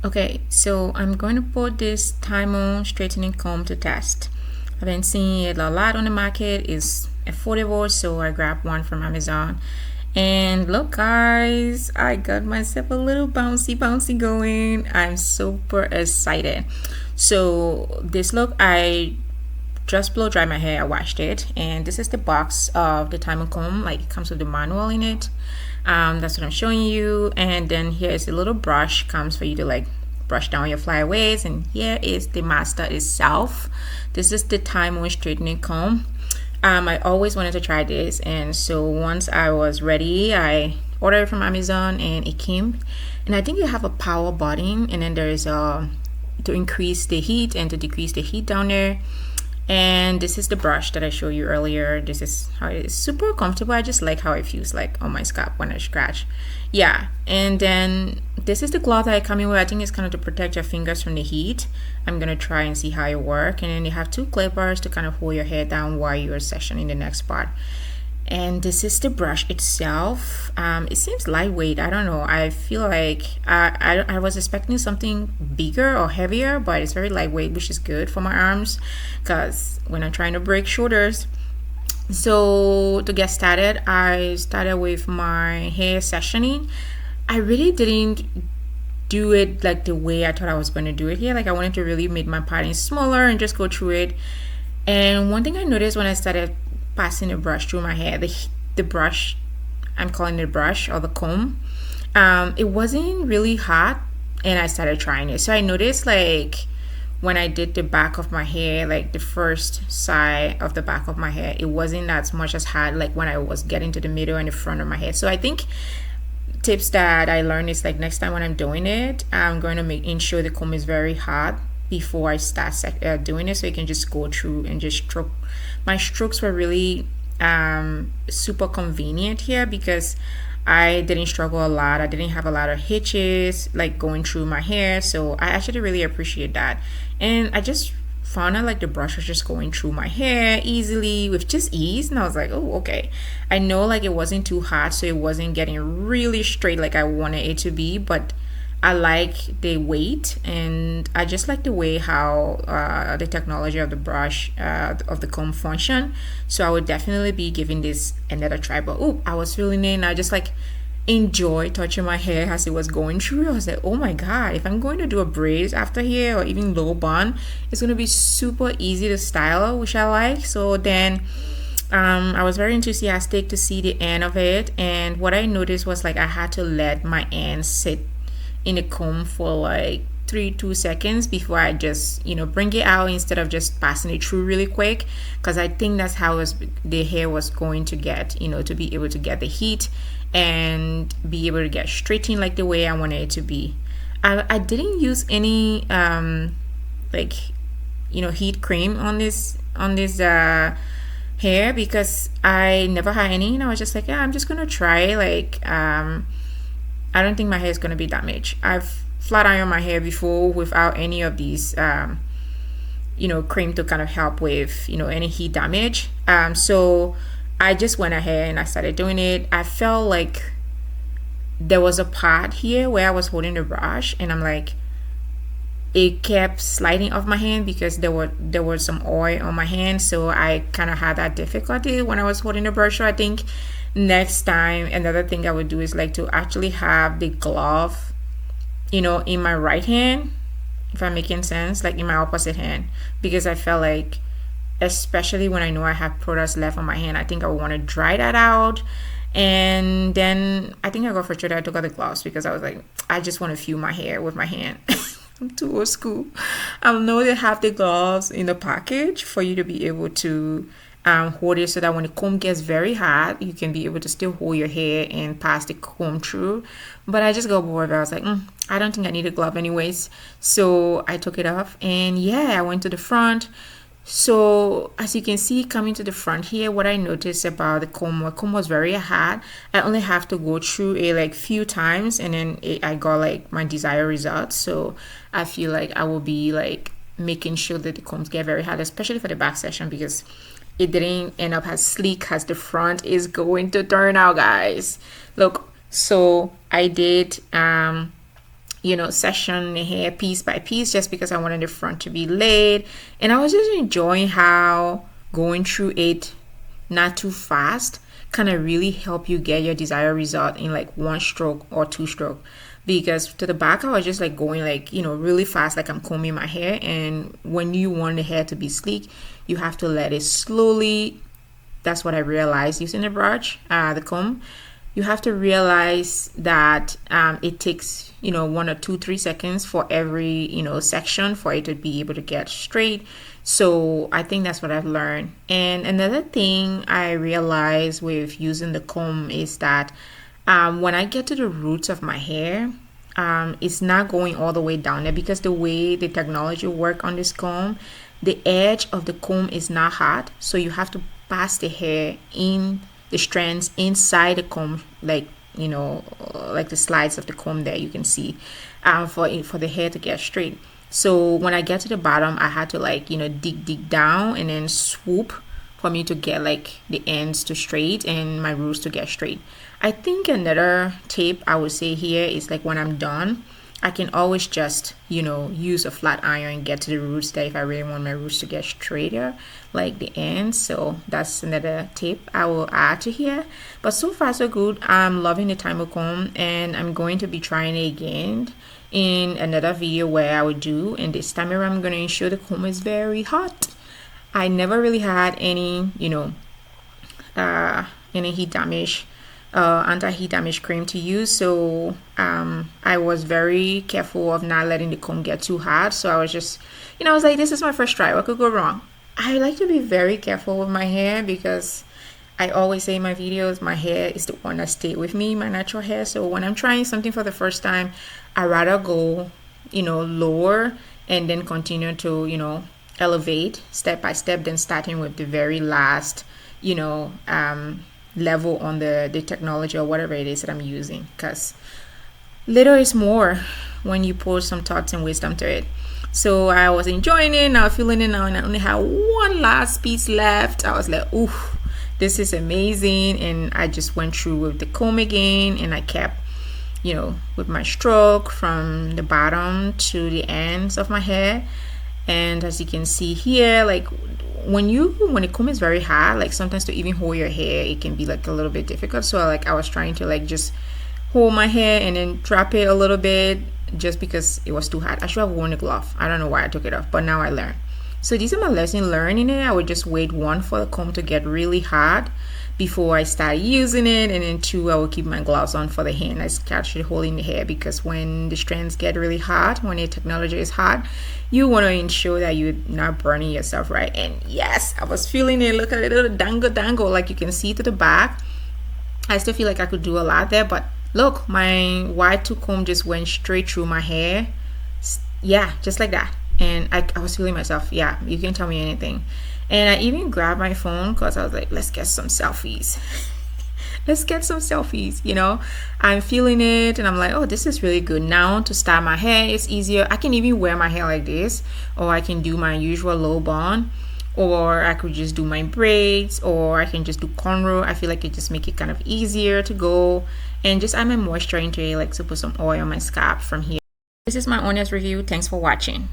Okay, so I'm going to put this Tymo straightening comb to test. I've been seeing it a lot on the market. It's affordable, so I grabbed one from Amazon. And look, guys, I got myself a little bouncy going. I'm super excited. So this look, I just blow dry my hair. I washed it, and this is the box of the Tymo comb. Like, it comes with the manual in it. That's what I'm showing you. And then here is a little brush, comes for you to like brush down your flyaways. And here is the master itself. This is the Tymo straightening comb. I always wanted to try this, and so once I was ready, I ordered it from Amazon, and it came. And I think you have a power button, and then there is a to increase the heat and to decrease the heat down there. And this is the brush that I showed you earlier. This is how it is. Super comfortable. I just like how it feels like on my scalp when I scratch. Yeah. And then this is the glove that I come in with. I think it's kind of to protect your fingers from the heat. I'm gonna try and see how it works. And then you have two clippers to kind of hold your hair down while you're sectioning the next part. And this is the brush itself. It seems lightweight. I don't know. I feel like I was expecting something bigger or heavier, but it's very lightweight, which is good for my arms because when I'm trying to break shoulders. So to get started, I started with my hair sectioning. I really didn't do it like the way I thought I was going to do it here. Like, I wanted to really make my parting smaller and just go through it. And one thing I noticed when I started passing the brush through my hair, the brush, I'm calling it a brush or the comb, it wasn't really hot, and I started trying it. So I noticed, like, when I did the back of my hair, like the first side of the back of my hair, it wasn't as much as hot like when I was getting to the middle and the front of my hair. So I think tips that I learned is, like, next time when I'm doing it, I'm going to ensure the comb is very hot before I start doing it, so you can just go through and just stroke. My strokes were really super convenient here because I didn't struggle a lot. I didn't have a lot of hitches like going through my hair, so I actually really appreciate that. And I just found out like the brush was just going through my hair easily with just ease, and I was like, oh, okay. I know like it wasn't too hot, so it wasn't getting really straight like I wanted it to be, but I like the weight, and I just like the way how the technology of the brush of the comb function. So I would definitely be giving this another try. But oh, I was feeling it, and I just like enjoy touching my hair as it was going through. I was like, oh my god, if I'm going to do a braid after here or even low bun, it's going to be super easy to style, which I like. So then I was very enthusiastic to see the end of it, and what I noticed was like I had to let my end sit in the comb for like 2 seconds before I just bring it out instead of just passing it through really quick, because I think that's how the hair was going to get to be able to get the heat and be able to get straightened like the way I wanted it to be. I didn't use any like heat cream on this hair because I never had any, and I was just like, yeah, I'm just gonna try like I don't think my hair is going to be damaged. I've flat ironed my hair before without any of these, cream to kind of help with, any heat damage. So I just went ahead and I started doing it. I felt like there was a part here where I was holding the brush, and I'm like, it kept sliding off my hand because there was some oil on my hand, so I kind of had that difficulty when I was holding the brush. So I think next time another thing I would do is like to actually have the glove in my right hand, if I'm making sense, like in my opposite hand, because I felt like, especially when I know I have products left on my hand, I think I would want to dry that out. And then I think I got frustrated. I took out the gloves because I was like, I just want to feel my hair with my hand. I'm too old school. I know they have the gloves in the package for you to be able to hold it so that when the comb gets very hot, you can be able to still hold your hair and pass the comb through. But I just got bored. I was like, I don't think I need a glove anyways. So I took it off, and yeah, I went to the front. So as you can see, coming to the front here, what I noticed about the comb was very hot. I only have to go through it like few times, and then I got like my desired results. So I feel like I will be like making sure that the combs get very hot, especially for the back section, because it didn't end up as sleek as the front is going to turn out, guys. Look, so I did section the hair piece by piece, just because I wanted the front to be laid. And I was just enjoying how going through it not too fast kind of really help you get your desired result in like one stroke or two stroke. Because to the back I was just like going like really fast, like I'm combing my hair. And when you want the hair to be sleek, you have to let it slowly. That's what I realized using the brush, the comb. You have to realize that it takes 1 or 2 3 seconds for every section for it to be able to get straight. So I think that's what I've learned. And another thing I realized with using the comb is that when I get to the roots of my hair, it's not going all the way down there, because the way the technology work on this comb, the edge of the comb is not hot, so you have to pass the hair in the strands inside the comb, like like the slides of the comb there you can see, for the hair to get straight. So when I get to the bottom, I had to like dig down and then swoop for me to get like the ends to straight and my roots to get straight. I think another tip I would say here is like when I'm done, I can always just use a flat iron and get to the roots there if I really want my roots to get straighter, like the ends. So that's another tip I will add to here. But so far so good. I'm loving the Tymo comb, and I'm going to be trying it again in another video where I would do. And this time around I'm going to ensure the comb is very hot. I never really had any any heat damage, anti-heat damage cream to use, so I was very careful of not letting the comb get too hot. So I was just I was like, this is my first try, what could go wrong? I like to be very careful with my hair, because I always say in my videos, my hair is the one that stayed with me, my natural hair. So when I'm trying something for the first time, I rather go lower and then continue to elevate step by step, than starting with the very last level on the technology or whatever it is that I'm using, because little is more when you pour some thoughts and wisdom to it. So I was enjoying it, now feeling it now, and I only had one last piece left. I was like, ooh, this is amazing. And I just went through with the comb again, and I kept with my stroke from the bottom to the ends of my hair. And as you can see here, like when the comb is very hot, like sometimes to even hold your hair, it can be like a little bit difficult. So like I was trying to like just hold my hair and then drop it a little bit, just because it was too hot. I should have worn a glove. I don't know why I took it off, but now I learned. So these are my lessons learned in it. I would just wait, 1, for the comb to get really hot before I start using it, and then 2, I will keep my gloves on for the hand. I catch it holding the hair, because when the strands get really hot, when the technology is hot, you want to ensure that you're not burning yourself, right? And yes, I was feeling it. Look at it, little dangle, like you can see to the back. I still feel like I could do a lot there, but look, my Y2 comb just went straight through my hair. Yeah, just like that. And I was feeling myself. Yeah, you can tell me anything. And I even grabbed my phone, because I was like, let's get some selfies. Let's get some selfies. I'm feeling it, and I'm like, oh, this is really good. Now to style my hair, it's easier. I can even wear my hair like this, or I can do my usual low bun, or I could just do my braids, or I can just do cornrow. I feel like it just make it kind of easier to go, and just add my moisture into it, like to put some oil on my scalp from here. This is my honest review. Thanks for watching.